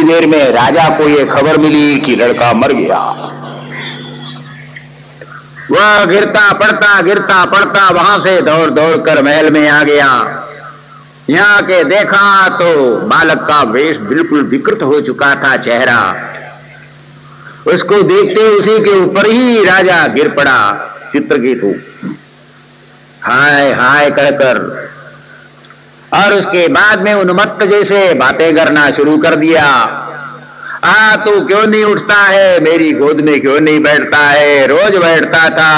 थोड़ी देर में राजा को यह खबर मिली कि लड़का मर गया। वह गिरता पड़ता वहां से दौड़ दौड़ कर महल में आ गया। यहाँ के देखा तो बालक का वेश बिल्कुल विकृत हो चुका था चेहरा। उसको देखते उसी के ऊपर ही राजा गिर पड़ा चित्रकेतु, हाय हाय कहकर, और उसके बाद में उन्मत्त जैसे बातें करना शुरू कर दिया। तू क्यों नहीं उठता है, मेरी गोद में क्यों नहीं बैठता है, रोज बैठता था,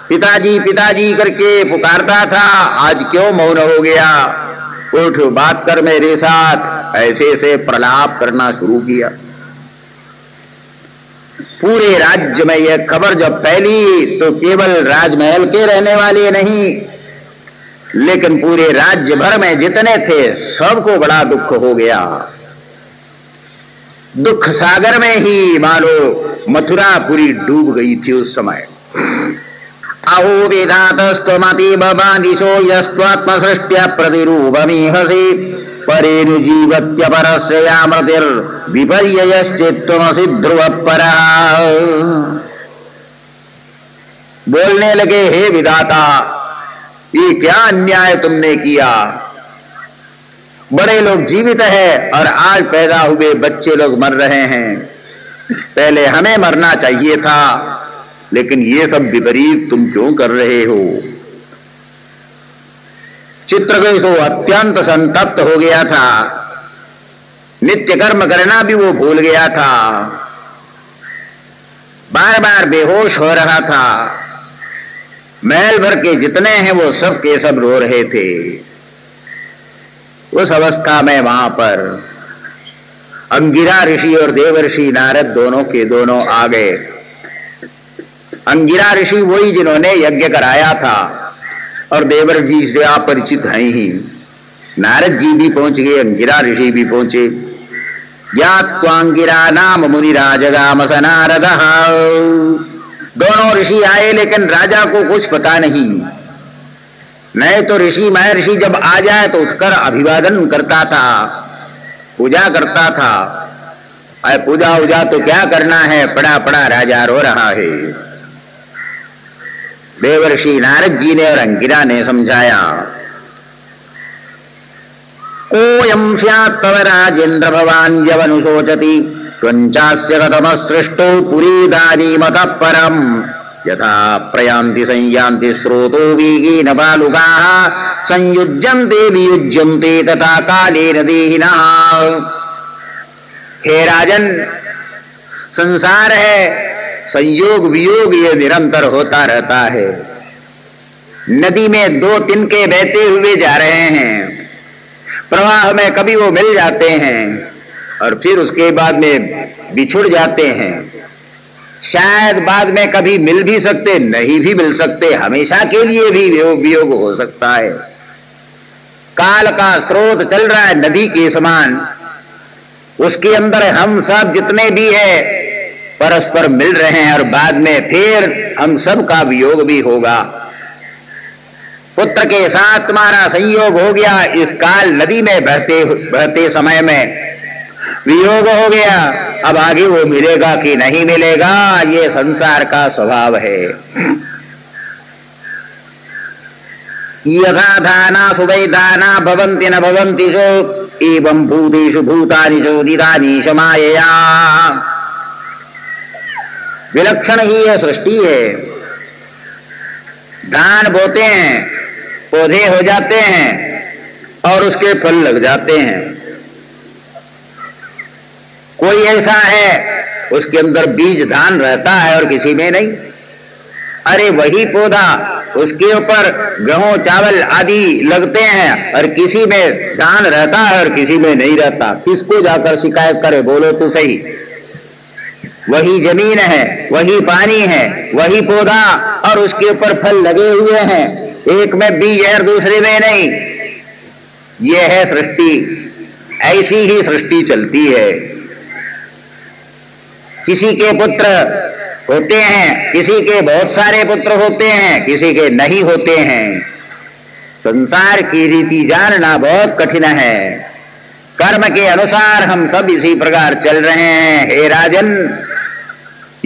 पिताजी पिताजी करके पुकारता था, आज क्यों मौन हो गया, उठ बात कर मेरे साथ, ऐसे से प्रलाप करना शुरू किया। पूरे राज्य में यह खबर जब फैली तो केवल राजमहल के रहने वाले नहीं, लेकिन पूरे राज्य भर में जितने थे सबको बड़ा दुख हो गया। दुख सागर में ही मानो मथुरा पूरी डूब गई थी उस समय। अहो वेदातस्तमति बबादिशो यस्त्वात्म सृष्ट्या प्रतिरूपमिहसि परेनुजीवत्य परस्य यामृतिर् विपर्ययश्चित्तमसि ध्रुवपरः। बोलने लगे, हे विधाता, ये क्या अन्याय तुमने किया। बड़े लोग जीवित हैं और आज पैदा हुए बच्चे लोग मर रहे हैं। पहले हमें मरना चाहिए था, लेकिन ये सब विपरीत तुम क्यों कर रहे हो। चित्रकेतु अत्यंत संतप्त हो गया था। नित्य कर्म करना भी वो भूल गया था। बार बार बेहोश हो रहा था। महल भर के जितने हैं वो सब के सब रो रहे थे। उस अवस्था में वहां पर अंगिरा ऋषि और देवर्षि नारद दोनों के दोनों आ गए। अंगिरा ऋषि वही जिन्होंने यज्ञ कराया था और देवर्षि से आप परिचित हैं ही। नारद जी भी पहुंच गए, अंगिरा ऋषि भी पहुंचे। ज्ञात्वांगिरा नाम मुनिराजगाम स नारदः। दोनों ऋषि आए, लेकिन राजा को कुछ पता नहीं। नहीं तो ऋषि महर्षि जब आ जाए तो उठकर अभिवादन करता था, पूजा करता था। अरे पूजा उजा तो क्या करना है, पड़ा पड़ा राजा रो रहा है। देवर्षि नारद जी ने और अंगिरा ने समझाया, कोयम स्यात् तव राजेन्द्र भवान् यवनुशोचति त्वञ्चास्य कथमसृष्टो पुरीदानी मतः परम् यथा प्रयान्ति संयान्ति स्रोतो वेगेन बालुकाः संयुज्यन्ते वियुज्यन्ते तथा कालेन देहिनः। हे राजन, संसार है, संयोग वियोग ये निरंतर होता रहता है। नदी में दो तिनके बहते हुए जा रहे हैं, प्रवाह में कभी वो मिल जाते हैं और फिर उसके बाद में बिछुड़ जाते हैं। शायद बाद में कभी मिल भी सकते, नहीं भी मिल सकते, हमेशा के लिए भी वियोग हो सकता है। काल का स्रोत चल रहा है नदी के समान, उसके अंदर हम सब जितने भी है परस्पर मिल रहे हैं और बाद में फिर हम सब का वियोग भी होगा। पुत्र के साथ तुम्हारा संयोग हो गया, इस काल नदी में बहते समय में वियोग हो गया। अब आगे वो मिलेगा कि नहीं मिलेगा, ये संसार का स्वभाव है। यथा दाना सुवैदाना भवन्ति न भवन्ति सो एवं भूतेषु भूतानि चोदितानि मायया। विलक्षण ही यह सृष्टि है। धान बोते हैं, पौधे हो जाते हैं और उसके फल लग जाते हैं। कोई ऐसा है उसके अंदर बीज धान रहता है और किसी में नहीं। अरे वही पौधा, उसके ऊपर गेहूं चावल आदि लगते हैं और किसी में धान रहता है और किसी में नहीं रहता। किसको जाकर शिकायत करे, बोलो तो सही। वही जमीन है, वही पानी है, वही पौधा और उसके ऊपर फल लगे हुए हैं। एक में बीज है और दूसरे में नहीं। यह है सृष्टि। ऐसी ही सृष्टि चलती है। किसी के पुत्र होते हैं, किसी के बहुत सारे पुत्र होते हैं, किसी के नहीं होते हैं। संसार की रीति जानना बहुत कठिन है। कर्म के अनुसार हम सब इसी प्रकार चल रहे हैं हे राजन,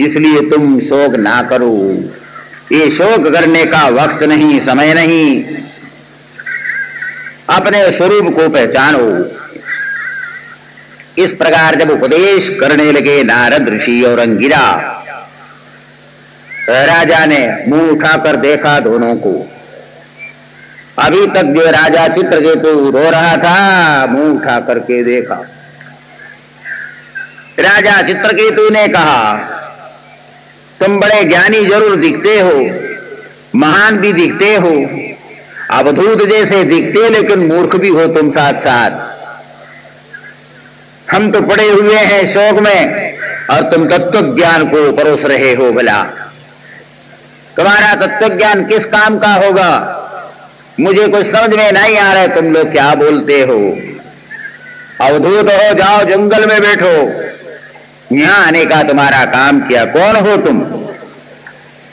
इसलिए तुम शोक ना करो। ये शोक करने का वक्त नहीं, समय नहीं। अपने स्वरूप को पहचानो। इस प्रकार जब उपदेश करने लगे नारद ऋषि और अंगिरा, राजा ने मुंह उठाकर देखा दोनों को। अभी तक जो राजा चित्रकेतु रो रहा था, मुंह उठा करके देखा। राजा चित्रकेतु ने कहा, तुम बड़े ज्ञानी जरूर दिखते हो, महान भी दिखते हो, अवधूत जैसे दिखते, लेकिन मूर्ख भी हो तुम साथ साथ। हम तो पड़े हुए हैं शोक में और तुम तत्व ज्ञान को परोस रहे हो। भला तुम्हारा तत्व ज्ञान किस काम का होगा? मुझे कुछ समझ में नहीं आ रहा है, तुम लोग क्या बोलते हो। अवधूत हो, जाओ जंगल में बैठो। यहां आने का तुम्हारा काम क्या? कौन हो तुम?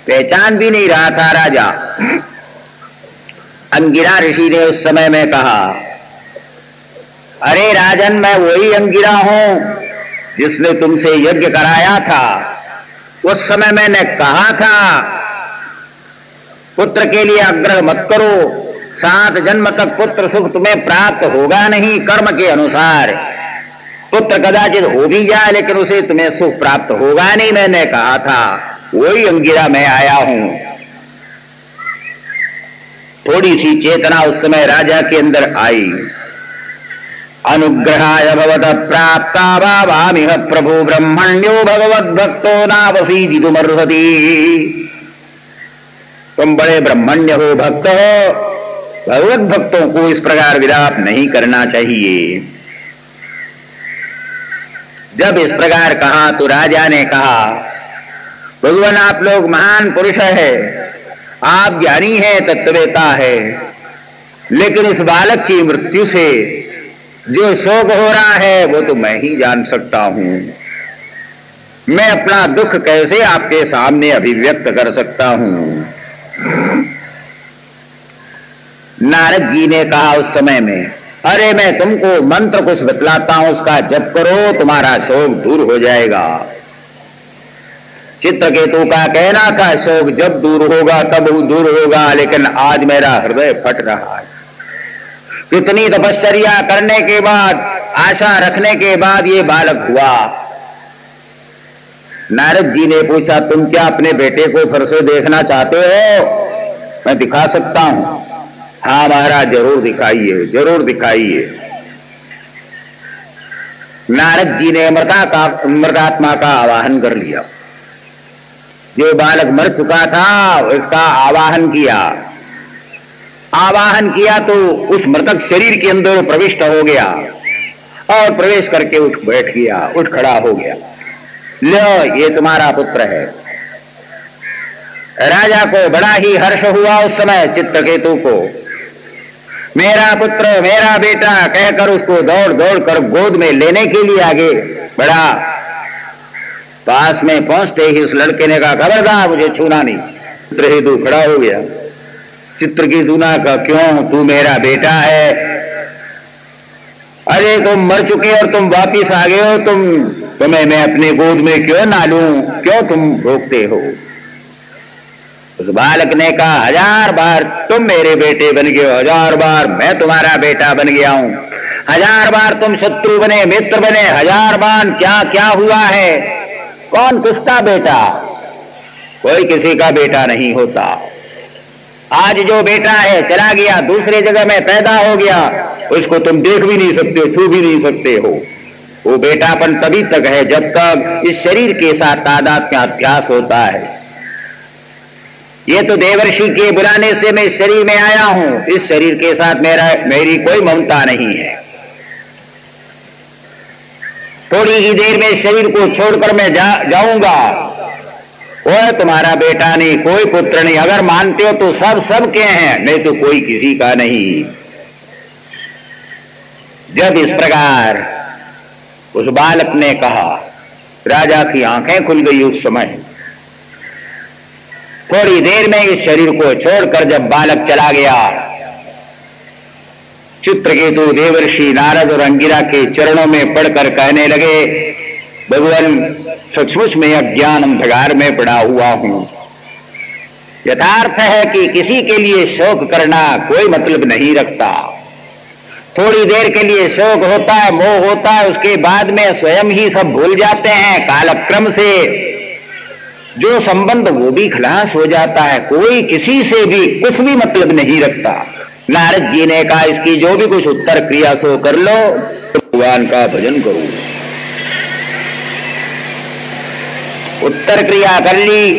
पहचान भी नहीं रहा था राजा। अंगिरा ऋषि ने उस समय में कहा, अरे राजन, मैं वही अंगिरा हूं जिसने तुमसे यज्ञ कराया था। उस समय मैंने कहा था पुत्र के लिए आग्रह मत करो, 7 जन्म तक पुत्र सुख तुम्हें प्राप्त होगा नहीं। कर्म के अनुसार पुत्र कदाचित हो भी जाए, लेकिन उसे तुम्हें सुख प्राप्त होगा नहीं, मैंने कहा था। वही अंगिरा मैं आया हूं। थोड़ी सी चेतना उस समय राजा के अंदर आई। अनुग्रहाय भवतः प्राप्ता भावामिह प्रभु ब्रह्मण्यो भगवद्भक्तो नावसीदितुमर्हति। तुम बड़े ब्रह्मण्य हो, भक्त हो, भगवत भक्तों को इस प्रकार विलाप नहीं करना चाहिए। जब इस प्रकार कहा तो राजा ने कहा, भगवान आप लोग महान पुरुष है, आप ज्ञानी है, तत्ववेता है, लेकिन इस बालक की मृत्यु से जो शोक हो रहा है वो तो मैं ही जान सकता हूं। मैं अपना दुख कैसे आपके सामने अभिव्यक्त कर सकता हूं। नारद जी ने कहा उस समय में, अरे मैं तुमको मंत्र कुछ बतलाता हूं, उसका जप करो, तुम्हारा शोक दूर हो जाएगा। चित्रकेतु का कहना था शोक जब दूर होगा तब दूर होगा, लेकिन आज मेरा हृदय फट रहा है। कितनी तपश्चर्या करने के बाद, आशा रखने के बाद ये बालक हुआ। नारद जी ने पूछा, तुम क्या अपने बेटे को फिर से देखना चाहते हो? मैं दिखा सकता हूं। हाँ महाराज, जरूर दिखाइए, जरूर दिखाइए। नारद जी ने मृतात्मा का आवाहन कर लिया। जो बालक मर चुका था उसका आवाहन किया। आवाहन किया तो उस मृतक शरीर के अंदर प्रविष्ट हो गया और प्रवेश करके उठ बैठ गया, उठ खड़ा हो गया। लो, ये तुम्हारा पुत्र है। राजा को बड़ा ही हर्ष हुआ उस समय चित्रकेतु को। मेरा पुत्र, मेरा बेटा कहकर उसको दौड़ दौड़ कर गोद में लेने के लिए आगे बढ़ा। पास में पहुंचते ही उस लड़के ने कहा, खबरदार, मुझे छूना नहीं। चित्रकेतु खड़ा हो गया। चित्रकेतु ने कहा, क्यों, तू मेरा बेटा है? अरे तुम मर चुके और तुम वापिस आ गए हो, तुम्हें मैं अपने गोद में क्यों ना लूं? क्यों तुम रोकते हो? उस बालक ने कहा, 1000 बार तुम मेरे बेटे बन गए हो, 1000 बार मैं तुम्हारा बेटा बन गया हूं, 1000 बार तुम शत्रु बने, मित्र बने, 1000 बार क्या क्या हुआ है। कौन किसका बेटा? कोई किसी का बेटा नहीं होता। आज जो बेटा है चला गया, दूसरे जगह में पैदा हो गया, उसको तुम देख भी नहीं सकते, छू भी नहीं सकते हो। वो बेटापन तभी तक है जब तक इस शरीर के साथ तादात्म्य अभ्यास होता है। ये तो देवर्षि के बुलाने से मैं इस शरीर में आया हूं, इस शरीर के साथ मेरी कोई ममता नहीं है। थोड़ी ही देर में शरीर को छोड़कर मैं जाऊंगा। वो तुम्हारा बेटा नहीं, कोई पुत्र नहीं। अगर मानते हो तो सब के हैं, नहीं तो कोई किसी का नहीं। जब इस प्रकार उस बालक ने कहा, राजा की आंखें खुल गई उस समय। थोड़ी देर में इस शरीर को छोड़कर जब बालक चला गया, चित्रकेतु देवर्षि नारद और अंगिरा के चरणों में पड़कर कहने लगे, भगवान सचमुच में अज्ञान अंधकार में पड़ा हुआ हूं। यथार्थ है कि किसी के लिए शोक करना कोई मतलब नहीं रखता। थोड़ी देर के लिए शोक होता है, मोह होता है, उसके बाद में स्वयं ही सब भूल जाते हैं। कालक्रम से जो संबंध वो भी खलास हो जाता है। कोई किसी से भी कुछ भी मतलब नहीं रखता। नारद जी ने कहा, इसकी जो भी कुछ उत्तर क्रिया सो कर लो, भगवान का भजन करो। उत्तर क्रिया कर ली।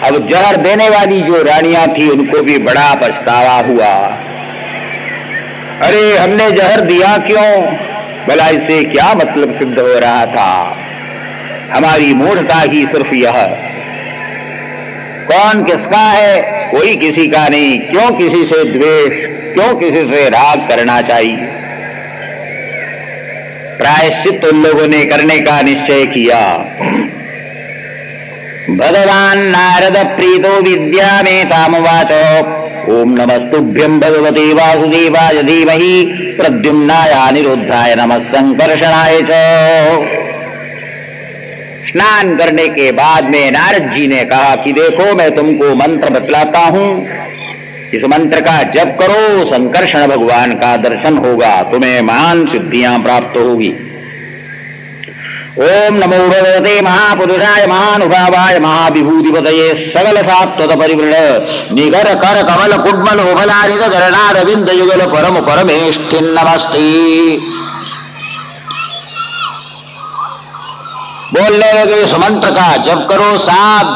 अब जहर देने वाली जो रानियां थी उनको भी बड़ा पछतावा हुआ। अरे हमने जहर दिया क्यों? भला इससे क्या मतलब सिद्ध हो रहा था? हमारी मूढ़ता ही सिर्फ यह। कौन किसका है? कोई किसी का नहीं। क्यों किसी से द्वेष, क्यों किसी से राग करना चाहिए? प्रायश्चित उन लोगों ने करने का निश्चय किया। भगवान नारद प्रीतो विद्या में तामुवाच, ओम नमस्तुभ्यं भगवते वासुदेवाय धीमहि प्रद्युम्नाय अनिरुद्धाय नमः संकर्षणाय च। स्नान करने के बाद में नारद जी ने कहा कि देखो मैं तुमको मंत्र बतलाता हूं, इस मंत्र का जप करो, संकर्षण भगवान का दर्शन होगा, तुम्हें महान सिद्धियां प्राप्त होगी। ओम नमो भगवते महापुरुषाय महानुभावाय महाविभूतिपतये सकल सात्वत परिवृण निगर कर कमल कुड्मल ओभलारित चरणारविंद युगल परम परमेष्ठिन नमस्ते। बोलने लगे, इस मंत्र का जप करो, 7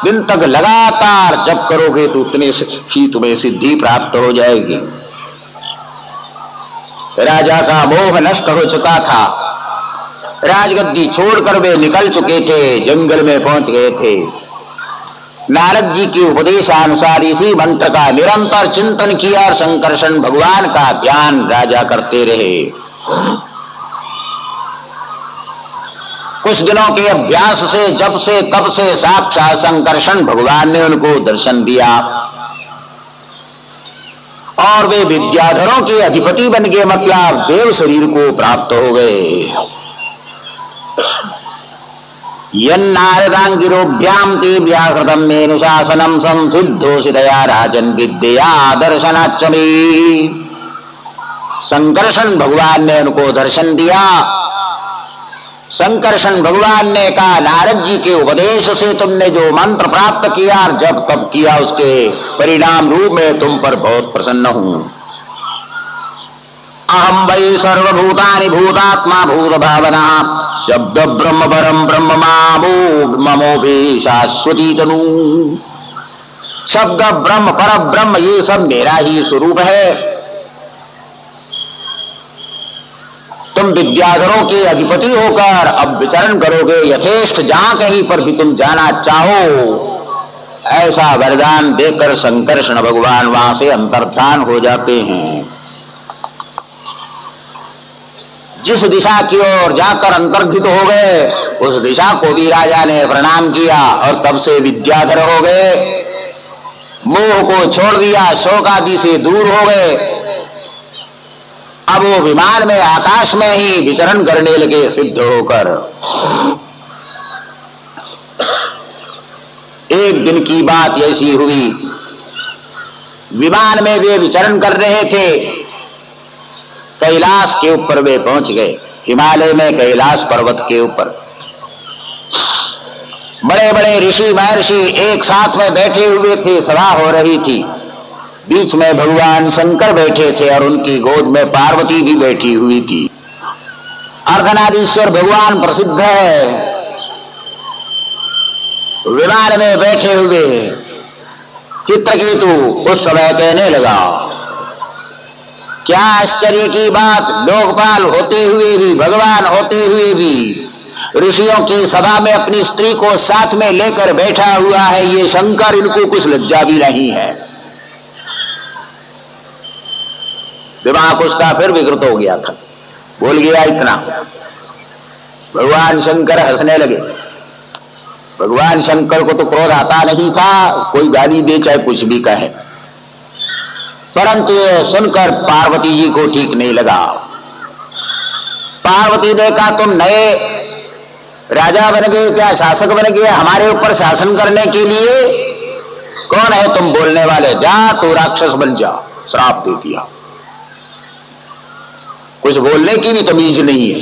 दिन तक लगातार जप करोगे तो उतने ही तुम्हें सिद्धि प्राप्त हो जाएगी। राजा का मोह नष्ट हो चुका था। राजगद्दी छोड़कर वे निकल चुके थे, जंगल में पहुंच गए थे। नारद जी के उपदेशानुसार इसी मंत्र का निरंतर चिंतन किया और संकर्षण भगवान का ध्यान राजा करते रहे। कुछ दिनों के अभ्यास से जब से तब से साक्षात संकर्षण भगवान ने उनको दर्शन दिया और वे विद्याधरों के अधिपति बन गए, मतलब देव शरीर को प्राप्त हो गए। यन्नारदांगिरोभ्याम ते व्याकृतम मेनुशासनम संसिद्धोषितया राजन विद्या दर्शनाच्च मे। संकर्षण भगवान ने उनको दर्शन दिया। संकर्षण भगवान ने कहा, नारद जी के उपदेश से तुमने जो मंत्र प्राप्त किया और जब तब किया, उसके परिणाम रूप में तुम पर बहुत प्रसन्न हूं। अहम वै सर्वभूतानि भूतात्मा भूत भावना शब्द ब्रह्म परम ब्रह्म ममो भी शाश्वती तनु। शब्द ब्रह्म पर ब्रह्म ये सब मेरा ही स्वरूप है। तुम विद्याधरों के अधिपति होकर अब विचरण करोगे, यथेष्ट जहां कहीं पर भी तुम जाना चाहो। ऐसा वरदान देकर संकर्षण भगवान वहां से अंतर्धान हो जाते हैं। जिस दिशा की ओर जाकर अंतर्हित हो गए, उस दिशा को भी राजा ने प्रणाम किया और तब से विद्याधर हो गए। मोह को छोड़ दिया, शोक आदि से दूर हो गए। अब वो विमान में आकाश में ही विचरण करने लगे सिद्ध होकर। एक दिन की बात ऐसी हुई, विमान में वे विचरण कर रहे थे। कैलाश के ऊपर वे पहुंच गए, हिमालय में कैलाश पर्वत के ऊपर। बड़े बड़े ऋषि महर्षि एक साथ में बैठे हुए थे, सभा हो रही थी। बीच में भगवान शंकर बैठे थे और उनकी गोद में पार्वती भी बैठी हुई थी। अर्धनारीश्वर भगवान प्रसिद्ध है। विमान में बैठे हुए चित्रकेतु उस समय कहने लगा, क्या आश्चर्य की बात, लोकपाल होते हुए भी, भगवान होते हुए भी ऋषियों की सभा में अपनी स्त्री को साथ में लेकर बैठा हुआ है ये शंकर, इनको कुछ लज्जा भी नहीं है। दिमाग उसका फिर विकृत हो गया था, बोल गया इतना। भगवान शंकर हंसने लगे। भगवान शंकर को तो क्रोध आता नहीं था, कोई गाली दे चाहे कुछ भी कहे। परंतु ये सुनकर पार्वती जी को ठीक नहीं लगा। पार्वती ने कहा, तुम नए राजा बन गए क्या, शासक बन गए हमारे ऊपर शासन करने के लिए? कौन है तुम बोलने वाले? जा तू राक्षस बन जा। श्राप दे दिया। कुछ बोलने की भी तमीज नहीं है,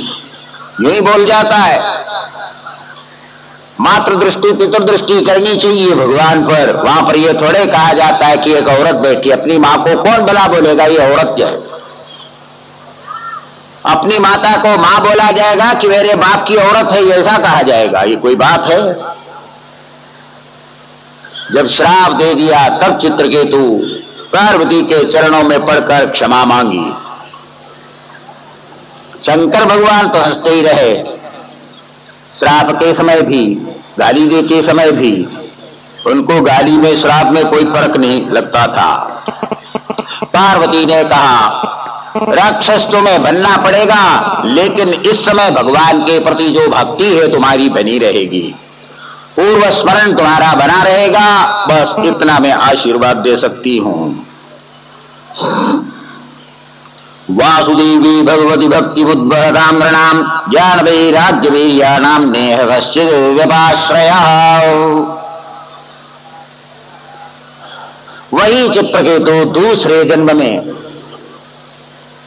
यूं ही बोल जाता है। मात्र दृष्टि पितृदृष्टि करनी चाहिए भगवान पर। वहां पर यह थोड़े कहा जाता है कि एक औरत बैठी, अपनी मां को कौन भला बोलेगा ये औरत है? अपनी माता को मां बोला जाएगा कि मेरे बाप की औरत है, ऐसा कहा जाएगा? ये कोई बात है? जब श्राप दे दिया तब चित्रकेतु पार्वती के चरणों में पड़कर क्षमा मांगी। शंकर भगवान तो हंसते ही रहे, श्राप के समय भी, गाली देते समय भी। उनको गाली में श्राप में कोई फर्क नहीं लगता था। पार्वती ने कहा, राक्षस तुम्हें बनना पड़ेगा, लेकिन इस समय भगवान के प्रति जो भक्ति है तुम्हारी बनी रहेगी, पूर्व स्मरण तुम्हारा बना रहेगा। बस इतना मैं आशीर्वाद दे सकती हूं। वासुदेवी भगवती भक्ति बुद्धराम नृणाम ज्ञान वैराग्य वीर्याणाम नेह कश्चित् व्यपाश्रयः। वही चित्रकेतु दूसरे जन्म में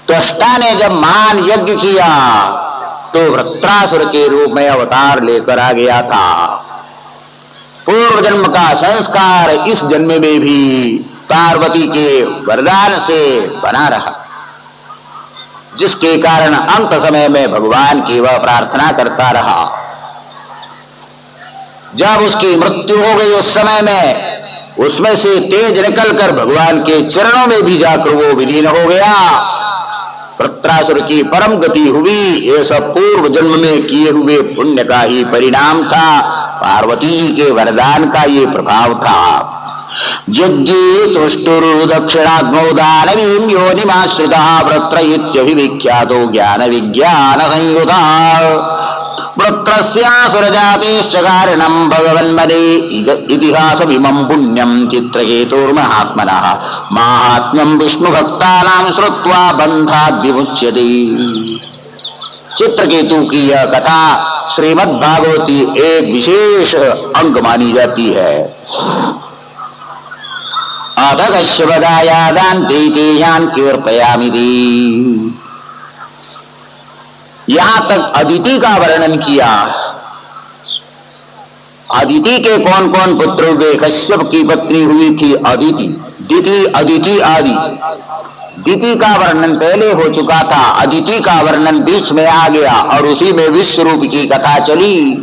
त्वष्टा ने जब महान यज्ञ किया तो वृत्रासुर के रूप में अवतार लेकर आ गया था। पूर्व जन्म का संस्कार इस जन्म में भी पार्वती के वरदान से बना रहा, जिसके कारण अंत समय में भगवान की वह प्रार्थना करता रहा। जब उसकी मृत्यु हो गई उस समय में उसमें से तेज निकलकर भगवान के चरणों में भी जाकर वो विलीन हो गया। वृत्रासुर की परम गति हुई। ये सब पूर्व जन्म में किए हुए पुण्य का ही परिणाम था, पार्वती जी के वरदान का ये प्रभाव था। यज्ञे तुष्टुर्दक्षिणाग्नौ दानवीं योनिमाश्रितः वृत्र इत्यभिविख्यातो ज्ञान विज्ञान संयुतः। वृत्रस्यासुरजातेश्चकारणं भगवन्मदे इतिहासमिमं पुण्यं चित्रकेतुर्महात्मनः माहात्म्यं विष्णुभक्तानां श्रुत्वा बन्धाद् विमुच्यते। चित्रकेतु की यह कथा श्रीमद् भागवती एक विशेष अंग मानी जाती है। अधगश्यवदायादान्तेयान् कीर्तयामिति। यहां तक अदिति का वर्णन किया। अदिति के कौन कौन पुत्र हुए? कश्यप की पत्नी हुई थी अदिति, दिति, अदिति आदि। दिति का वर्णन पहले हो चुका था, अदिति का वर्णन बीच में आ गया और उसी में विश्वरूप की कथा चली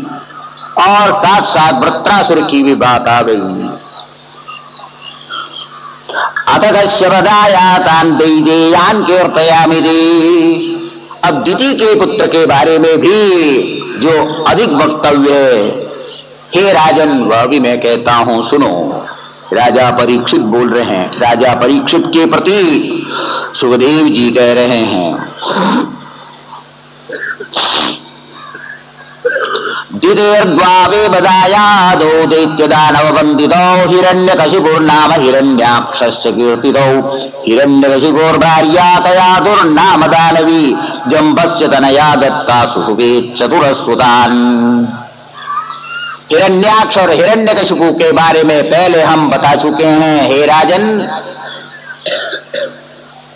और साथ साथ वृत्रासुर की भी बात आ गई। अतगश्यवदायातान् दैदेयान् कीर्तयामिति। अब दिति के पुत्र के बारे में भी जो अधिक वक्तव्य है, हे राजन, वह भी मैं कहता हूं, सुनो। राजा परीक्षित बोल रहे हैं, राजा परीक्षित के प्रति सुखदेव जी कह रहे हैं। दिदेर्द्वावे बदायादो दैत्यदानववन्दितो हिरण्यकशिपुर्नाम हिरण्याक्षश्च कीर्तितो हिरण्यकशिपुर्भार्या तया दुर्नाम दानवी जम्बस्य तनया दत्ता सुषुभे चतुरस्सुतान्। हिरण्याक्ष और हिरण्यकशिपु के बारे में पहले हम बता चुके हैं, हे राजन।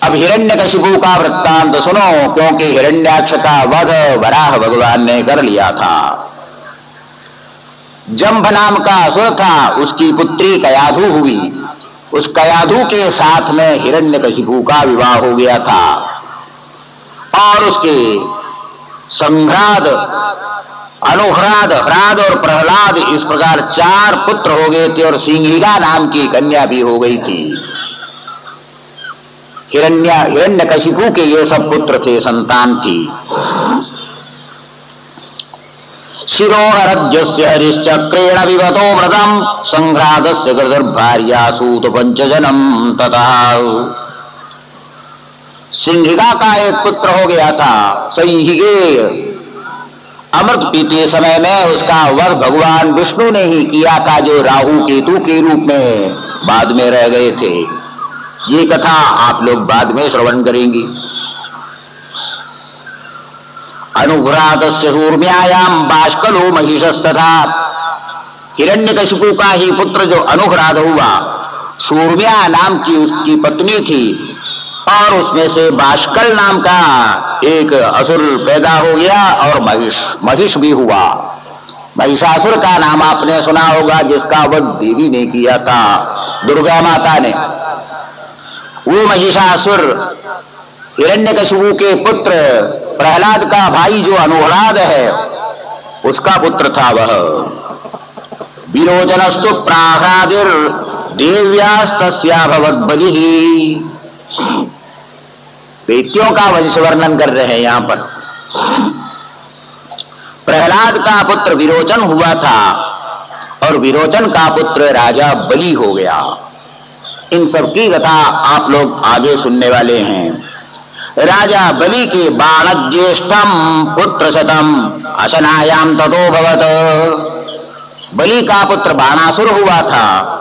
अब हिरण्यकशिपु का वृत्तांत सुनो, क्योंकि हिरण्याक्ष का वध वराह भगवान ने कर लिया था। जंभ नाम का असुर था, उसकी पुत्री कयाधु हुई। उस कयाधु के साथ में हिरण्यकशिपु का विवाह हो गया था और उसके संघ्राद, अनुह्राद, ह्राद और प्रहलाद, इस प्रकार 4 पुत्र हो गए थे और सिंहिका नाम की कन्या भी हो गई थी। हिरण्यकशिपु के ये सब पुत्र थे, संतान थी। शिरोहरज्यस्य हरिश्चक्रेण विवतो मृतं संघ्रादस्य गृधर्भार्या सूत पंचजनम तथा। सिंहिका का एक पुत्र हो गया था, सिंहिके अमृत पीते समय में उसका वध भगवान विष्णु ने ही किया था, जो राहु केतु के रूप में बाद में रह गए थे। ये कथा आप लोग बाद में श्रवण करेंगी। अनुघ्रातस्य शूर्म्यायाम बाष्कलो महिषस्तथा, हिरण्यकशिपु का ही पुत्र जो अनुघ्रात हुआ, शूर्म्या नाम की उसकी पत्नी थी, और उसमें से बाष्कल नाम का एक असुर पैदा हो गया, और महिष भी हुआ। महिषासुर का नाम आपने सुना होगा, जिसका वध देवी ने किया था, दुर्गा माता ने। वो महिषासुर हिरण्यकशिपु के पुत्र प्रहलाद का भाई जो अनुघ्रात है, उसका पुत्र था वह। विरोचनस्तु प्राह्लादिर देव्यास्तस्या भवद्बलिः। दैत्यों का वंश वर्णन कर रहे हैं यहां पर। प्रहलाद का पुत्र विरोचन हुआ था, और विरोचन का पुत्र राजा बलि हो गया। इन सब की कथा आप लोग आगे सुनने वाले हैं। राजा बलि के बाणज्येष्ठम पुत्र शतम अशनायाम ततो भवत। बलि का पुत्र बाणासुर हुआ था,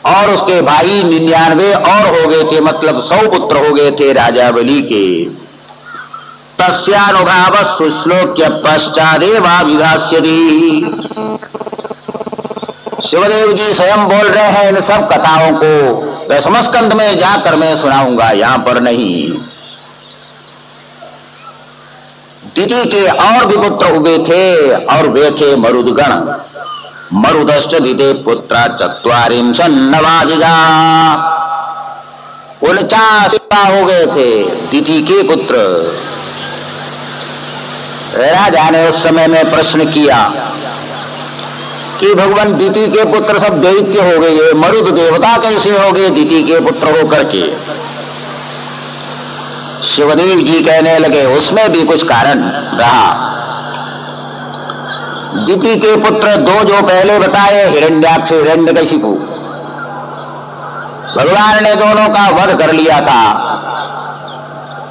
और उसके भाई 99 और हो गए थे, मतलब 100 पुत्र हो गए थे राजा बलि के। तस्यानुभाव सुश्लोक्य पश्चादेवा विधास्यति। शिवदेव जी स्वयं बोल रहे हैं इन सब कथाओं को दशम स्कंध में जाकर मैं सुनाऊंगा, यहां पर नहीं। दिति के और भी पुत्र हुए थे, और वे थे मरुदगण। मरुदश्च दिते पुत्रा चत्वारिंशन्नवाधिका। 49 हो गए थे दिति के पुत्र। राजा ने उस समय में प्रश्न किया कि भगवान दिति के पुत्र सब दैत्य हो गए, मरुद देवता कैसे हो गए दिति के पुत्र होकर के? शिवदेव जी कहने लगे उसमें भी कुछ कारण रहा। दिति के पुत्र 2 जो पहले बताए, हिरण्याक्ष हिरण्यकशिपु, भगवान ने दोनों का वध कर लिया था,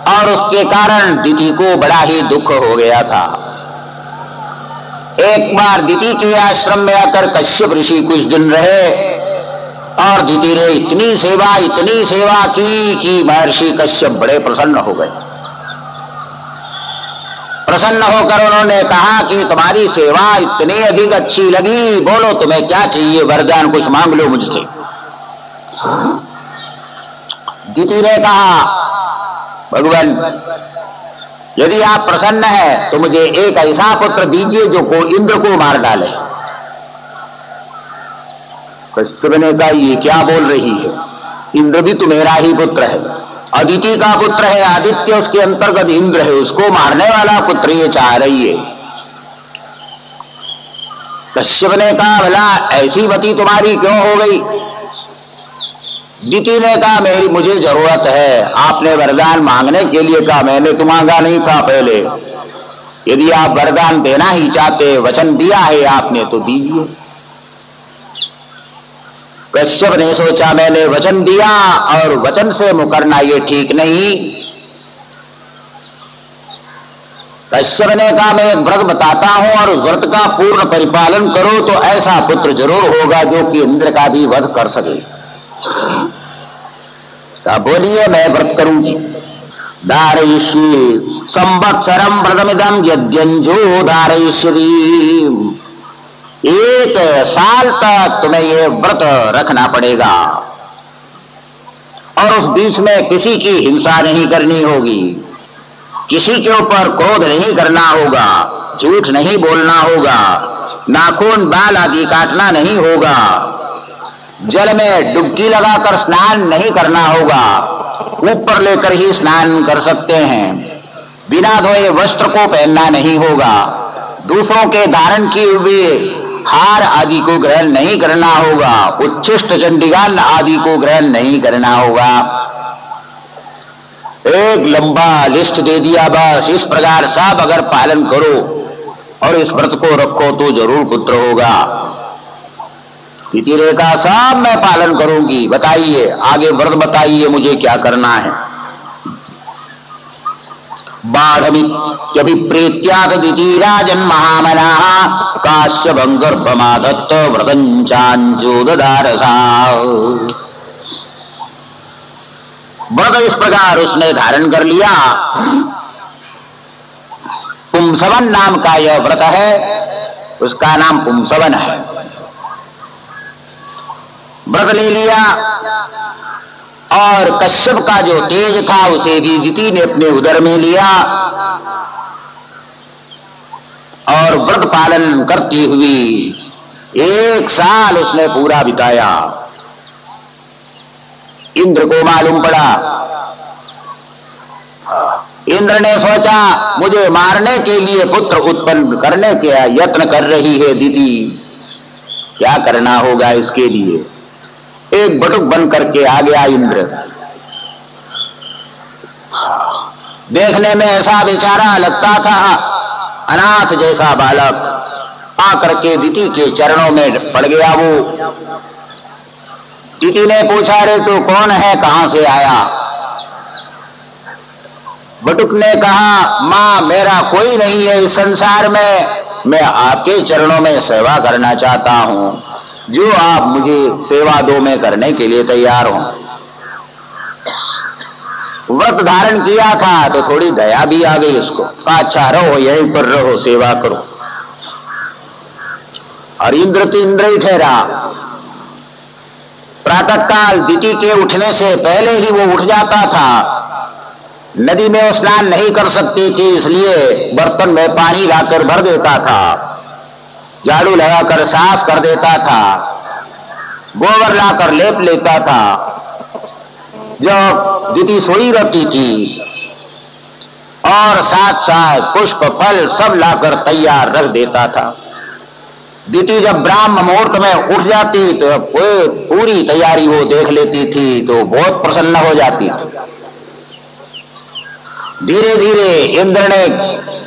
और उसके कारण दिति को बड़ा ही दुख हो गया था। एक बार दिति के आश्रम में आकर कश्यप ऋषि कुछ दिन रहे, और दिति ने इतनी सेवा की कि महर्षि कश्यप बड़े प्रसन्न हो गए। प्रसन्न होकर उन्होंने कहा कि तुम्हारी सेवा इतनी अधिक अच्छी लगी, बोलो तुम्हें क्या चाहिए, वरदान कुछ मांग लो मुझसे। दिति ने कहा भगवान यदि आप प्रसन्न हैं तो मुझे एक ऐसा पुत्र दीजिए जो को इंद्र को मार डाले। कश्यप ने कहा ये क्या बोल रही है, इंद्र भी तो मेरा ही पुत्र है, अदिति का पुत्र है, आदित्य उसके अंतर्गत इंद्र है, उसको मारने वाला पुत्र ये चाह रही है। कश्यप ने कहा भला ऐसी मति तुम्हारी क्यों हो गई? दिति ने कहा मुझे जरूरत है, आपने वरदान मांगने के लिए कहा, मैंने तो मांगा नहीं था पहले, यदि आप वरदान देना ही चाहते, वचन दिया है आपने तो दीजिए। कश्यप ने सोचा मैंने वचन दिया और वचन से मुकरना ये ठीक नहीं। कश्यप ने कहा मैं एक व्रत बताता हूं और व्रत का पूर्ण परिपालन करो तो ऐसा पुत्र जरूर होगा जो कि इंद्र का भी वध कर सके। बोलिए मैं व्रत करूंगी। धारयिष्ये संवत्सरम व्रतमिदं यद्यंजो धारयिष्यति। 1 साल तक तुम्हें ये व्रत रखना पड़ेगा, और उस बीच में किसी की हिंसा नहीं करनी होगी, किसी के ऊपर क्रोध नहीं करना होगा, झूठ नहीं बोलना होगा, नाखून बाल आदि काटना नहीं होगा, जल में डुबकी लगाकर स्नान नहीं करना होगा, ऊपर लेकर ही स्नान कर सकते हैं, बिना धोए वस्त्र को पहनना नहीं होगा, दूसरों के धारण किए हुए हार आदि को ग्रहण नहीं करना होगा, उच्छिष्ट चंडीगढ़ आदि को ग्रहण नहीं करना होगा। एक लंबा लिस्ट दे दिया, बस इस प्रकार सब अगर पालन करो और इस व्रत को रखो तो जरूर पुत्र होगा। दिति ने कहा सब मैं पालन करूंगी, बताइए आगे व्रत बताइए मुझे क्या करना है। बाढ़मित्यभिप्रेत्याद दिति राजन महामनाः काश्यपं गर्भमादत्त व्रतं चाञ्चो ददारसा। व्रत इस प्रकार उसने धारण कर लिया। पुंसवन नाम का यह व्रत है, उसका नाम पुंसवन है। व्रत ले लिया और कश्यप का जो तेज था उसे भी दिति ने अपने उदर में लिया और व्रत पालन करती हुई 1 साल उसने पूरा बिताया। इंद्र को मालूम पड़ा, इंद्र ने सोचा मुझे मारने के लिए पुत्र उत्पन्न करने के यत्न कर रही है दिति, क्या करना होगा इसके लिए। एक बटुक बन करके आ गया इंद्र। देखने में ऐसा बेचारा लगता था, अनाथ जैसा बालक, आकर के दिति के चरणों में पड़ गया। वो दिति ने पूछा, रे तू कौन है, कहां से आया। बटुक ने कहा, मां मेरा कोई नहीं है इस संसार में, मैं आपके चरणों में सेवा करना चाहता हूं, जो आप मुझे सेवा दो मैं करने के लिए तैयार हूं। व्रत धारण किया था तो थोड़ी दया भी आ गई उसको, अच्छा रहो यहीं पर रहो, सेवा करो। और इंद्र तो इंद्र ही ठहरा। प्रातः काल दिति के उठने से पहले ही वो उठ जाता था। नदी में वो स्नान नहीं कर सकती थी, इसलिए बर्तन में पानी लाकर भर देता था, झाड़ू लगाकर साफ कर देता था, गोबर लाकर लेप लेता था। जब दिति सोई रहती थी और साथ साथ पुष्प फल सब लाकर तैयार रख देता था। दिति जब ब्राह्म मुहूर्त में उठ जाती तो पूरी तैयारी वो देख लेती थी, तो बहुत प्रसन्न हो जाती थी। धीरे धीरे इंद्र ने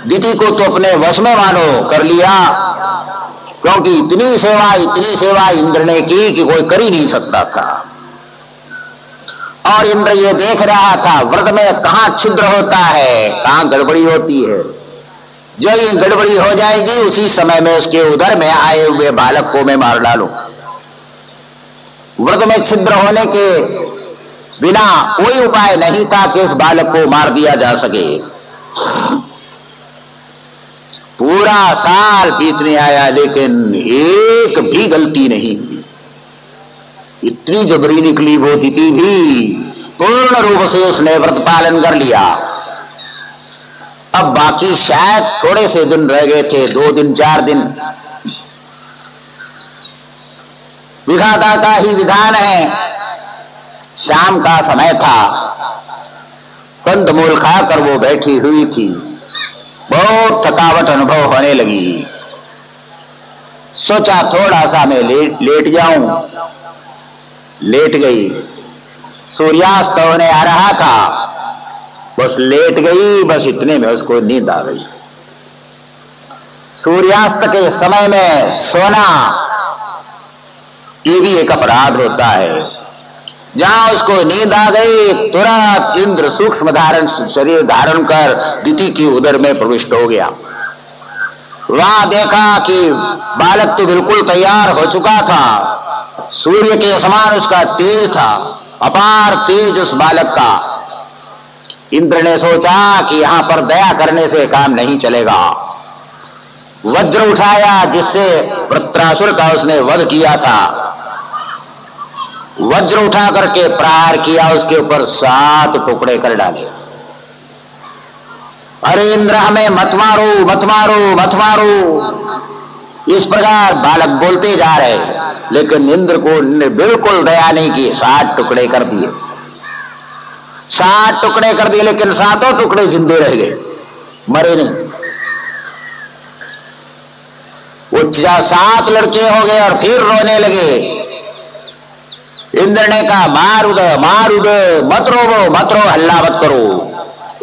दिति को तो अपने वश में मानो कर लिया, क्योंकि इतनी सेवा इंद्र ने की कि कोई कर ही नहीं सकता था। और इंद्र ये देख रहा था व्रत में कहां छिद्र होता है, कहां गड़बड़ी होती है। जो ये गड़बड़ी हो जाएगी उसी समय में उसके उदर में आए हुए बालक को मैं मार डालूं। व्रत में छिद्र होने के बिना कोई उपाय नहीं था कि इस बालक को मार दिया जा सके। पूरा साल बीतने आया लेकिन एक भी गलती नहीं। इतनी जबरी निकली वो दिति भी, पूर्ण रूप से उसने व्रत पालन कर लिया। अब बाकी शायद थोड़े से दिन रह गए थे, 2 दिन 4 दिन। विधाता का ही विधान है। शाम का समय था, कंदमूल खाकर वो बैठी हुई थी, बहुत थकावट अनुभव होने लगी। सोचा थोड़ा सा मैं लेट जाऊं, लेट गई। सूर्यास्त होने आ रहा था, बस लेट गई, बस इतने में उसको नींद आ गई। सूर्यास्त के समय में सोना ये भी एक अपराध होता है। जहां उसको नींद आ गई, तुरंत इंद्र सूक्ष्म धारण शरीर धारण कर दिति की उदर में प्रविष्ट हो गया। वहां देखा कि बालक तो बिल्कुल तैयार हो चुका था, सूर्य के समान उसका तेज था, अपार तेज उस बालक का। इंद्र ने सोचा कि यहां पर दया करने से काम नहीं चलेगा। वज्र उठाया जिससे वृत्रासुर का उसने वध किया था, वज्र उठा करके प्रहार किया, उसके ऊपर 7 टुकड़े कर डाले। अरे इंद्र हमें मत मारो, मत मारो, मत मारो, इस प्रकार बालक बोलते जा रहे, लेकिन इंद्र को बिल्कुल दया नहीं की। 7 टुकड़े कर दिए, 7 टुकड़े कर दिए, लेकिन 7 टुकड़े जिंदे रह गए, मरे नहीं। वो 7 लड़के हो गए और फिर रोने लगे। इंद्र ने कहा मार उदय, मार उदय, मत रोवो, मत रो, हल्ला मत करो।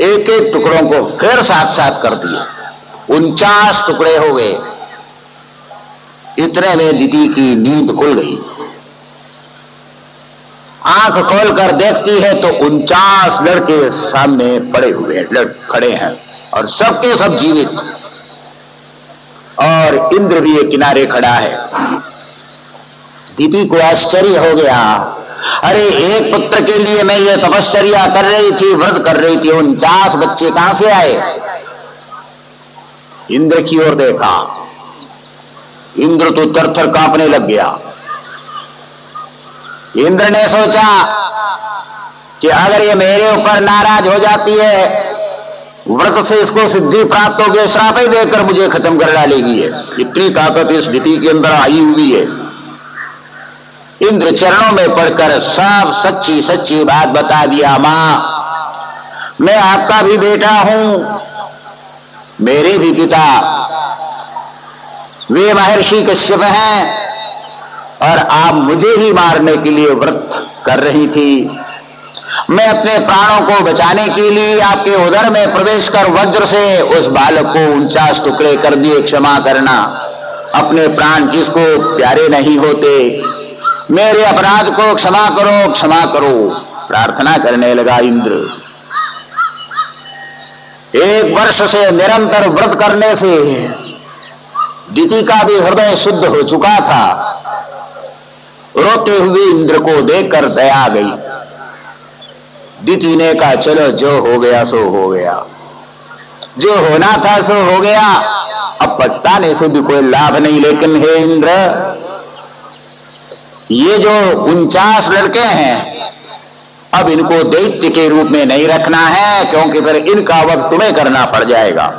एक एक टुकड़ों को फिर 7 कर दिए, 49 टुकड़े हो गए। इतने में दिति की नींद खुल गई। आंख खोलकर देखती है तो 49 लड़के सामने पड़े हुए खड़े हैं और सबके सब जीवित, और इंद्र भी एक किनारे खड़ा है। दिति को आश्चर्य हो गया, अरे एक पुत्र के लिए मैं ये तपश्चर्या कर रही थी, व्रत कर रही थी, 49 बच्चे कहां से आए? इंद्र की ओर देखा, इंद्र तो थर-थर कांपने लग गया। इंद्र ने सोचा कि अगर ये मेरे ऊपर नाराज हो जाती है, व्रत से इसको सिद्धि प्राप्त होगी, श्राप ही देकर मुझे खत्म कर डालेगी। है इतनी ताकत इस स्थिति के अंदर आई हुई है। इंद्र चरणों में पड़कर सब सच्ची सच्ची बात बता दिया। मां, मैं आपका भी बेटा हूं, मेरे भी पिता वे महर्षि कश्यप हैं, और आप मुझे ही मारने के लिए व्रत कर रही थी। मैं अपने प्राणों को बचाने के लिए आपके उदर में प्रवेश कर वज्र से उस बालक को 49 टुकड़े कर दिए। क्षमा करना, अपने प्राण किसको प्यारे नहीं होते, मेरे अपराध को क्षमा करो, क्षमा करो। प्रार्थना करने लगा इंद्र। 1 वर्ष से निरंतर व्रत करने से दिति का भी हृदय शुद्ध हो चुका था। रोते हुए इंद्र को देखकर दया आ गई। दिति ने कहा, चलो जो हो गया सो हो गया, जो होना था सो हो गया, अब पछताने से भी कोई लाभ नहीं। लेकिन हे इंद्र, ये जो 49 लड़के हैं, अब इनको दैत्य के रूप में नहीं रखना है, क्योंकि फिर इनका वध तुम्हें करना पड़ जाएगा।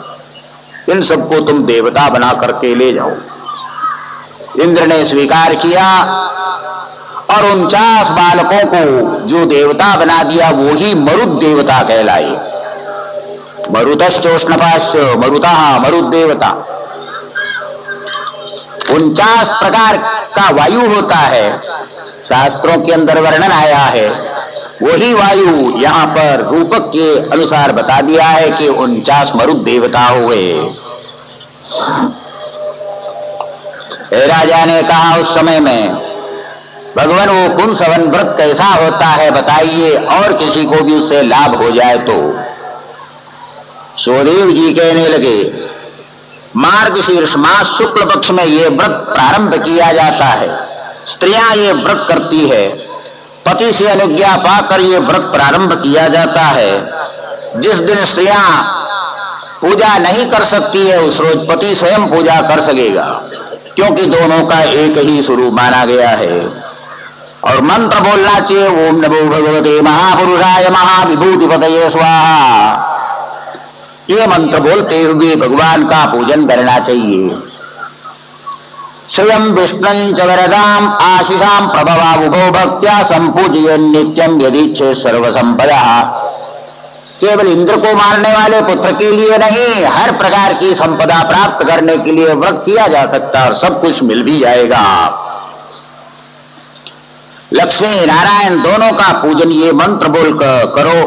इन सबको तुम देवता बना करके ले जाओ। इंद्र ने स्वीकार किया और 49 बालकों को जो देवता बना दिया वो ही मरुत देवता कहलाए। मरुतश्चोष्णपाश्च मरुतः, मरुत देवता। 49 प्रकार का वायु होता है, शास्त्रों के अंदर वर्णन आया है। वही वायु यहां पर रूपक के अनुसार बता दिया है कि 49 मरुत देवता हुए। राजा ने कहा, उस समय में भगवान वो पुंसवन व्रत कैसा होता है बताइए, और किसी को भी उससे लाभ हो जाए तो। सुदेव जी कहने लगे, मार्गशीर्ष मास शुक्ल पक्ष में ये व्रत प्रारंभ किया जाता है। स्त्रियां ये व्रत करती है, पति से अनुज्ञा पाकर ये व्रत प्रारंभ किया जाता है। जिस दिन स्त्रियां पूजा नहीं कर सकती है, उस रोज पति स्वयं पूजा कर सकेगा, क्योंकि दोनों का एक ही स्वरूप माना गया है। और मंत्र बोलना चाहिए, ओम नमो भगवते महापुरुषाय महाविभूतिपतये स्वाहा। ये मंत्र बोलते हुए भगवान का पूजन करना चाहिए। स्वयं विष्णुं च वरदाम आशीषां प्रभवावुभो भक्त्या संपूजयन् नित्यं यदीच्छे सर्वसंपदा। केवल इंद्र को मारने वाले पुत्र के लिए नहीं, हर प्रकार की संपदा प्राप्त करने के लिए व्रत किया जा सकता है और सब कुछ मिल भी जाएगा। लक्ष्मी नारायण दोनों का पूजन ये मंत्र बोल करो।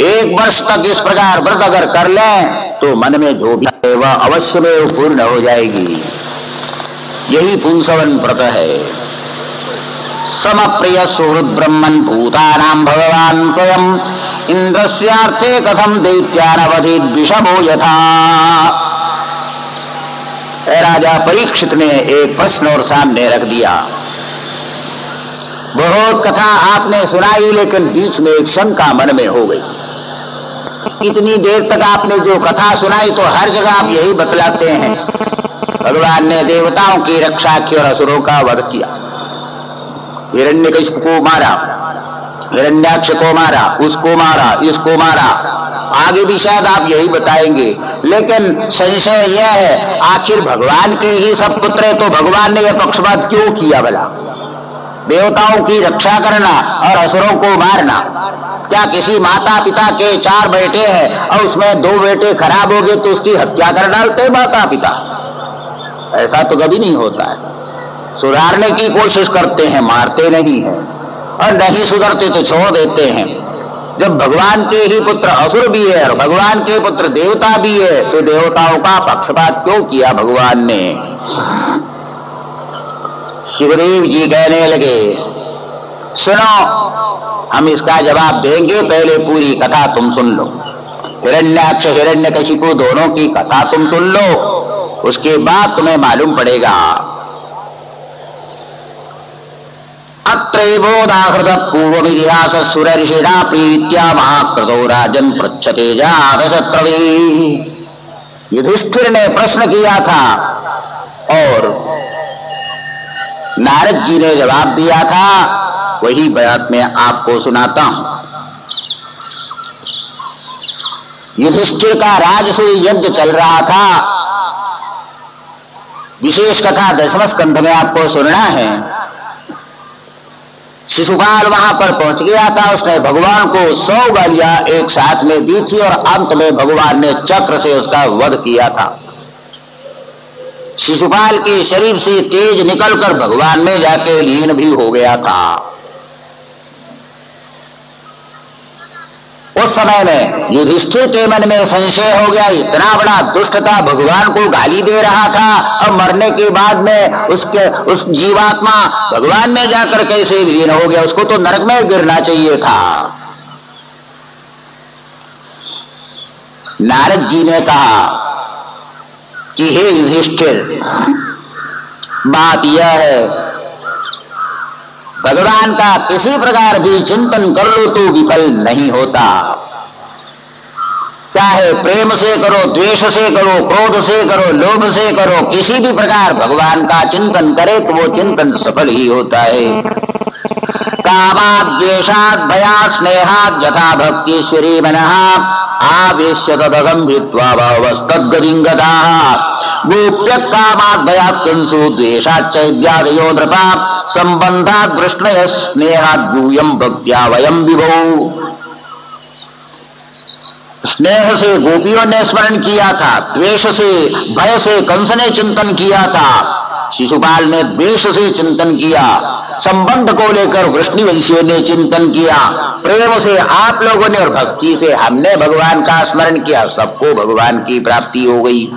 1 वर्ष तक इस प्रकार व्रत अगर कर लें तो मन में जो भी है वह अवश्य में पूर्ण हो जाएगी। यही पुंसवन व्रत है। समप्रिय सुहृद ब्रह्मन् भूतानां भगवान स्वयं इंद्रस्यार्थे कथम दैत्यानवधित विषमो यथा। राजा परीक्षित ने एक प्रश्न और सामने रख दिया। बहुत कथा आपने सुनाई, लेकिन बीच में एक शंका मन में हो गई। इतनी देर तक आपने जो कथा सुनाई तो हर जगह आप यही बतलाते हैं, भगवान ने देवताओं की रक्षा की और असुरों का वध किया। हिरण्यकशिपु को मारा, हिरण्याक्ष को मारा, उसको मारा, इसको मारा। आगे भी शायद आप यही बताएंगे, लेकिन संशय यह है आखिर भगवान के ही सब पुत्र है तो भगवान ने यह पक्षपात क्यों किया भला? देवताओं की रक्षा करना और असुरों को मारना। क्या किसी माता पिता के 4 बेटे हैं और उसमें 2 बेटे खराब हो गए तो उसकी हत्या कर डालते माता पिता? ऐसा तो कभी नहीं होता है। सुधारने की कोशिश करते हैं, मारते नहीं हैं, और नहीं सुधरते तो छोड़ देते हैं। जब भगवान के ही पुत्र असुर भी है और भगवान के पुत्र देवता भी है तो देवताओं का पक्षपात क्यों किया भगवान ने? सुग्रीव जी कहने लगे, सुनो, हम इसका जवाब देंगे, पहले पूरी कथा तुम सुन लो। हिरण्याक्ष हिरण्यकशिपु दोनों की कथा तुम सुन लो, उसके बाद तुम्हें मालूम पड़ेगा। अत्रैवोदाहृत पूर्वमितिहास सुरर्षिणा प्रीत्या महाक्रतो राजन पृच्छते जातशत्रवे। युधिष्ठिर ने प्रश्न किया था और नारद जी ने जवाब दिया था, वही बात मैं आपको सुनाता हूं। युधिष्ठिर का राजसूय यज्ञ चल रहा था। विशेष कथा 10वें स्कंध में आपको सुनना है। शिशुपाल वहां पर पहुंच गया था। उसने भगवान को 100 गालियां एक साथ में दी थी और अंत में भगवान ने चक्र से उसका वध किया था। शिशुपाल के शरीर से तेज निकलकर भगवान में जाके लीन भी हो गया था। उस समय में युधिष्ठिर के मन में संशय हो गया, इतना बड़ा दुष्ट था, भगवान को गाली दे रहा था, अब मरने के बाद में उस जीवात्मा भगवान में जाकर कैसे विलीन हो गया, उसको तो नरक में गिरना चाहिए था। नारद जी ने कहा कि हे युधिष्ठिर, बात यह है, भगवान का किसी प्रकार भी चिंतन कर लो तो विफल नहीं होता। चाहे प्रेम से करो, द्वेष से करो, क्रोध से करो, लोभ से करो, किसी भी प्रकार भगवान का चिंतन करे तो वो चिंतन सफल ही होता है। कामाद् द्वेषाद् भयात् स्नेहाद् यथा भक्तीश्वरी मनः आवेश्य तदघं भित्वा भवस्तद्गतिं गताः। गोप्य कामाद् भयात् किंसु द्वेषाच्च इत्यादयो नृपा संबंधात् वृष्णय स्नेहाद् यूयं भक्त्या वयं विभौ। स्नेह से गोपियों ने स्मरण किया था, द्वेष से भय से कंस ने चिंतन किया था, शिशुपाल ने द्वेष से चिंतन किया, संबंध को लेकर वृष्णिवंशियों ने चिंतन किया, प्रेम से आप लोगों ने और भक्ति से हमने भगवान का स्मरण किया, सबको भगवान की प्राप्ति हो गई।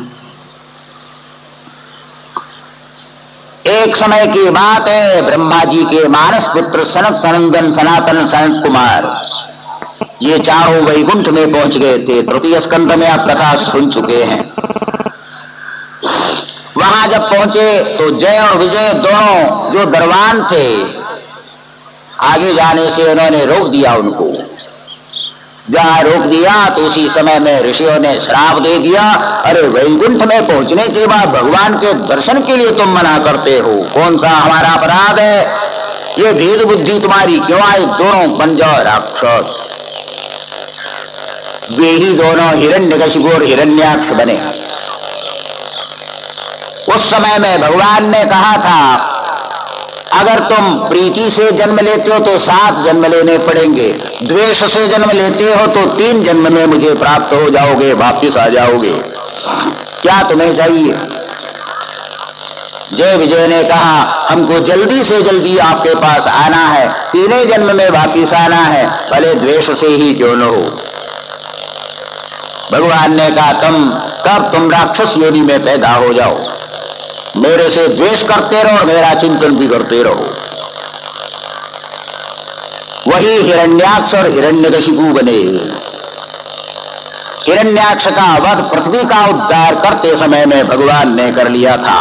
एक समय की बात है, ब्रह्मा जी के मानस पुत्र सनक सनंदन सनातन सनत कुमार ये चारों वैकुंठ में पहुंच गए थे। तृतीय स्कंद में आप कथा सुन चुके हैं। वहां जब पहुंचे तो जय और विजय दोनों जो दरबान थे, आगे जाने से उन्होंने रोक दिया उनको। जहां रोक दिया तो उसी समय में ऋषियों ने श्राप दे दिया, अरे वैकुंठ में पहुंचने के बाद भगवान के दर्शन के लिए तुम मना करते हो, कौन सा हमारा अपराध है, ये भेद बुद्धि तुम्हारी क्यों आई, दोनों बन जाओ राक्षस। वे ही दोनों हिरण्यकशिपु और हिरण्याक्ष बने। उस समय में भगवान ने कहा था, अगर तुम प्रीति से जन्म लेते हो तो 7 जन्म लेने पड़ेंगे, द्वेष से जन्म लेते हो तो 3 जन्म में मुझे प्राप्त हो जाओगे, वापिस आ जाओगे, क्या तुम्हें चाहिए। जय विजय ने कहा, हमको जल्दी से जल्दी आपके पास आना है, 3 जन्म में वापिस आना है, भले द्वेष से ही क्यों न हो। भगवान ने कहा, तब तुम राक्षस योनि में पैदा हो जाओ, मेरे से द्वेष करते रहो और मेरा चिंतन भी करते रहो। वही हिरण्याक्ष और हिरण्यकशिपु बने। हिरण्याक्ष का वध पृथ्वी का उद्धार करते समय में भगवान ने कर लिया था।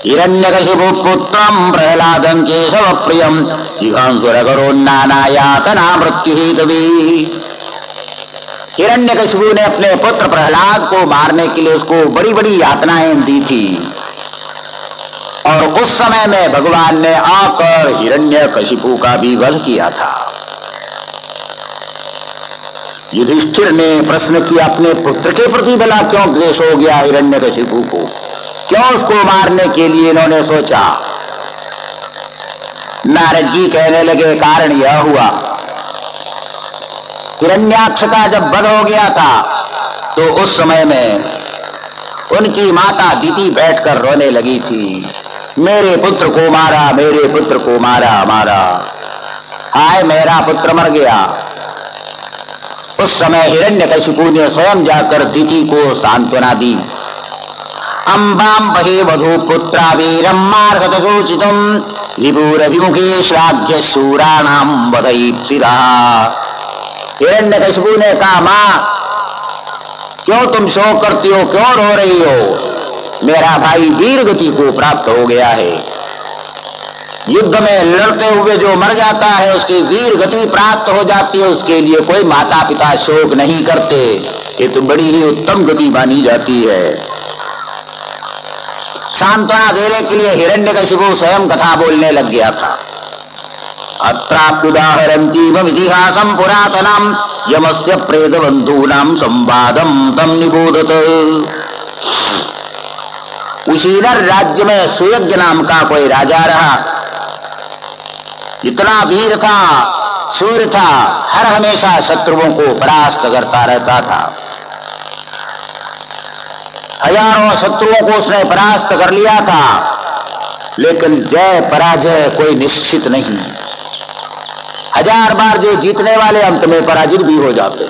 हिरण्यकशिपु पुत्रम प्रहलादं केशव प्रियम इहांसुरकरो नानायातना मृत्यु हेतवे। हिरण्यकशिपु ने अपने पुत्र प्रहलाद को मारने के लिए उसको बड़ी बड़ी यातनाएं दी थी और उस समय में भगवान ने आकर हिरण्यकशिपु का भी वध किया था। युधिष्ठिर ने प्रश्न किया, अपने पुत्र के प्रति भला क्यों द्वेष हो गया हिरण्यकशिपु को, क्यों उसको मारने के लिए इन्होंने सोचा। नारद जी कहने लगे, कारण यह हुआ, हिरण्याक्ष का जब वध हो गया था तो उस समय में उनकी माता दीति बैठकर रोने लगी थी, मेरे पुत्र को मारा, मेरे पुत्र को मारा, मारा, हाय मेरा पुत्र मर गया। उस समय हिरण्यकशिपु ने स्वयं जाकर दीति को सांत्वना दी। अंबाम बहे वधू पुत्रा वीरम मार्गत सूचितम विभूरभिमुखे श्लाघ्य शूराणाम वधईप्सिता। हिरण्यकशिपु ने कहा, मां क्यों तुम शोक करती हो, क्यों रो रही हो, मेरा भाई वीर गति को प्राप्त हो गया है। युद्ध में लड़ते हुए जो मर जाता है उसकी वीर गति प्राप्त हो जाती है, उसके लिए कोई माता पिता शोक नहीं करते। ये तो बड़ी ही उत्तम गति मानी जाती है। सांत्वना देने के लिए हिरण्यकशिपु स्वयं कथा बोलने लग गया था। अत्राप्युदाहरन्तीवम् इतिहासं पुरातनं यमस्य प्रेतबन्धूनां संवादं तम निबोधत। उसी राज्य में सुयज्ञ नाम का कोई राजा रहा। इतना वीर था, शूर था, हर हमेशा शत्रुओं को परास्त करता रहता था। हजारों शत्रुओं को उसने परास्त कर लिया था, लेकिन जय पराजय कोई निश्चित नहीं। हजार बार जो जीतने वाले अंत में पराजित भी हो जाते।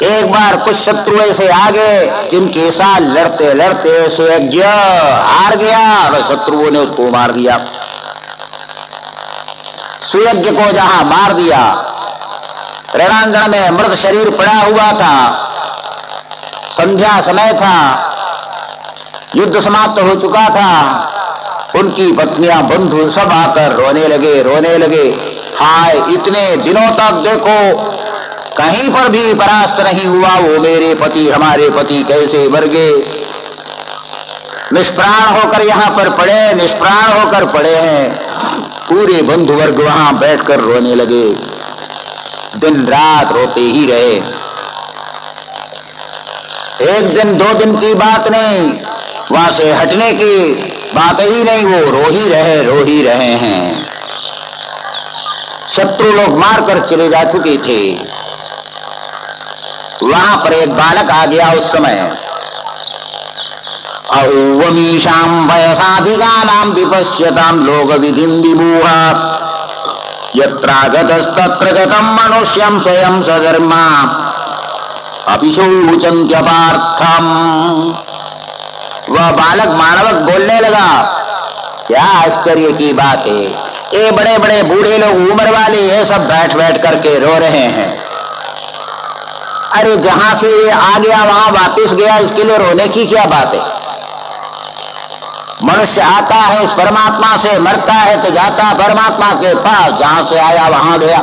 एक बार कुछ शत्रु ऐसे आगे जिनके साथ लड़ते लड़ते सुयज्ञ हार गया और शत्रुओं ने उसको मार दिया। सुयज्ञ को जहां मार दिया, रणांगण में मृत शरीर पड़ा हुआ था। संध्या समय था, युद्ध समाप्त हो चुका था। उनकी पत्नियां बंधु सब आकर रोने लगे। हाय, इतने दिनों तक देखो कहीं पर भी परास्त नहीं हुआ वो मेरे पति, हमारे पति कैसे मर गए। निष्प्राण होकर यहाँ पर पड़े, निष्प्राण होकर पड़े हैं। पूरे बंधु वर्ग वहां बैठकर रोने लगे, दिन रात रोते ही रहे। एक दिन दो दिन की बात नहीं, वहां से हटने की बात ही नहीं, वो रो ही रहे हैं। शत्रु लोग मारकर चले जा चुके थे। वहां पर एक बालक आ गया उस समय। अहुवमीशां वयसाधिकानां विपश्यतां लोक विधिं विमूहा यत्रागतस्तत्र गतं मनुष्यं स्वयं सधर्मा अभिशोचन्त्यपार्थम्। वह बालक मानवक बोलने लगा, क्या आश्चर्य की बात है, ये बड़े बड़े बूढ़े लोग उम्र वाले ये सब बैठ बैठ करके रो रहे हैं। अरे जहां से ये आ गया वहां वापस गया, इसके लिए रोने की क्या बात है। मनुष्य आता है इस परमात्मा से, मरता है तो जाता परमात्मा के पास, जहां से आया वहां गया।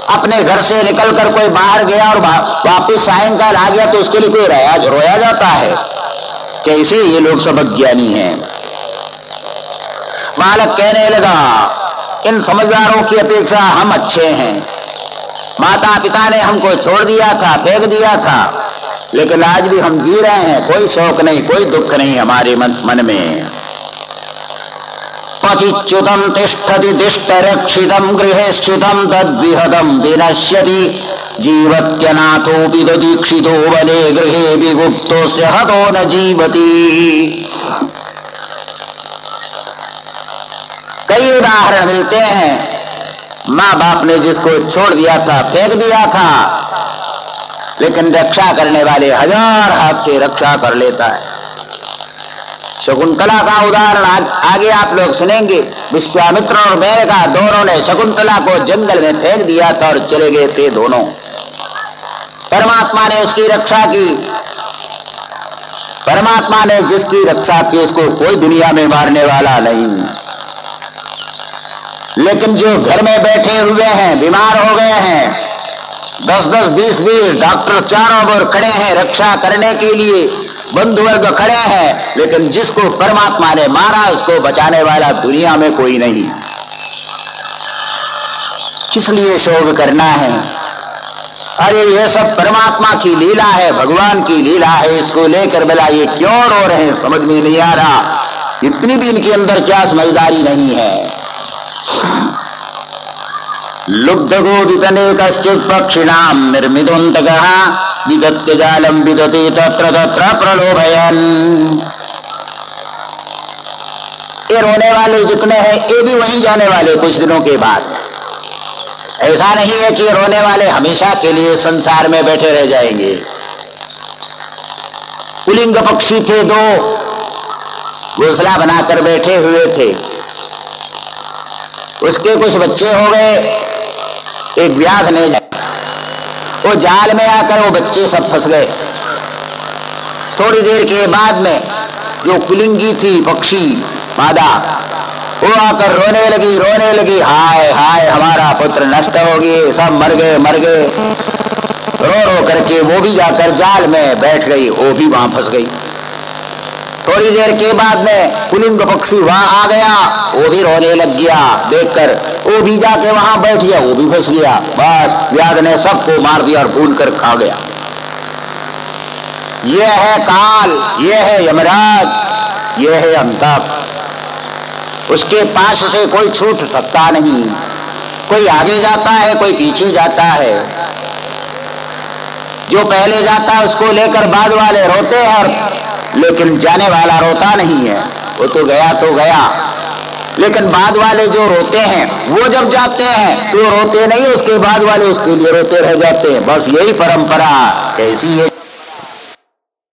अपने घर से निकलकर कोई बाहर गया और वापस सायंकाल आ गया तो उसके लिए कोई रोया जाता है। कैसे ये लोग सब अज्ञानी हैं। बालक कहने लगा, इन समझदारों की अपेक्षा हम अच्छे हैं। माता पिता ने हमको छोड़ दिया था, फेंक दिया था, लेकिन आज भी हम जी रहे हैं। कोई शोक नहीं, कोई दुख नहीं हमारे मन में। पतिच्युतम तिष्ठति दिष्ट रक्षितम गृहे स्थितम तद्विहदम विनश्यति जीवत्यनाथोऽपि ददीक्षितो बले गृहे विगुप्तोऽस्य हतो न जीवति। कई उदाहरण मिलते हैं। माँ बाप ने जिसको छोड़ दिया था, फेंक दिया था, लेकिन रक्षा करने वाले हजार हाथ से रक्षा कर लेता है। शकुंतला का उदाहरण आगे आप लोग सुनेंगे। विश्वामित्र और मेनका दोनों ने शकुंतला को जंगल में फेंक दिया था और चले गए थे दोनों। परमात्मा ने उसकी रक्षा की। परमात्मा ने जिसकी रक्षा की उसको कोई दुनिया में मारने वाला नहीं। लेकिन जो घर में बैठे हुए हैं, बीमार हो गए हैं, 10-10, 20-20 डॉक्टर चारों ओर खड़े हैं रक्षा करने के लिए, बंधु वर्ग खड़े हैं, लेकिन जिसको परमात्मा ने मारा उसको बचाने वाला दुनिया में कोई नहीं। किस लिए शोक करना है। अरे ये सब परमात्मा की लीला है, भगवान की लीला है। इसको लेकर भला ये क्यों रो रहे हैं, समझ में नहीं आ रहा। इतनी भी इनके अंदर क्या समझदारी नहीं है। लुब्ध गोदितने कश्चित् पक्षिणाम निर्मितोऽन्तकः विदत्य जालम विदते तत्र तत्र प्रलोभयन्। ये रोने वाले जितने हैं ये भी वहीं जाने वाले कुछ दिनों के बाद। ऐसा नहीं है कि रोने वाले हमेशा के लिए संसार में बैठे रह जाएंगे। पुलिंग पक्षी थे दो, घोंसला बनाकर बैठे हुए थे। उसके कुछ बच्चे हो गए। एक व्याध ने वो जाल में आकर वो बच्चे सब फंस गए। थोड़ी देर के बाद में जो पुलिंगी थी पक्षी, मादा, वो आकर रोने लगी, हाय हाय हमारा पुत्र नष्ट हो गए, सब मर गए। रो करके वो भी जाकर जाल में बैठ गई, वो भी वहां फंस गई। थोड़ी देर के बाद में पुलिंग पक्षी वहां आ गया, वो भी रोने लग गया देखकर, वो भी जाके वहां बैठ गया, वो भी फंस गया। बस व्याध ने सबको मार दिया और भून कर खा गया। यह है काल, यह है यमराज, यह है अंतक। उसके पास से कोई छूट सकता नहीं। कोई आगे जाता है, कोई पीछे जाता है। जो पहले जाता है उसको लेकर बाद वाले रोते हैं, और लेकिन जाने वाला रोता नहीं है। वो तो गया, लेकिन बाद वाले जो रोते हैं वो जब जाते हैं तो रोते नहीं, उसके बाद वाले उसके लिए रोते रह जाते हैं। बस यही परंपरा कैसी है।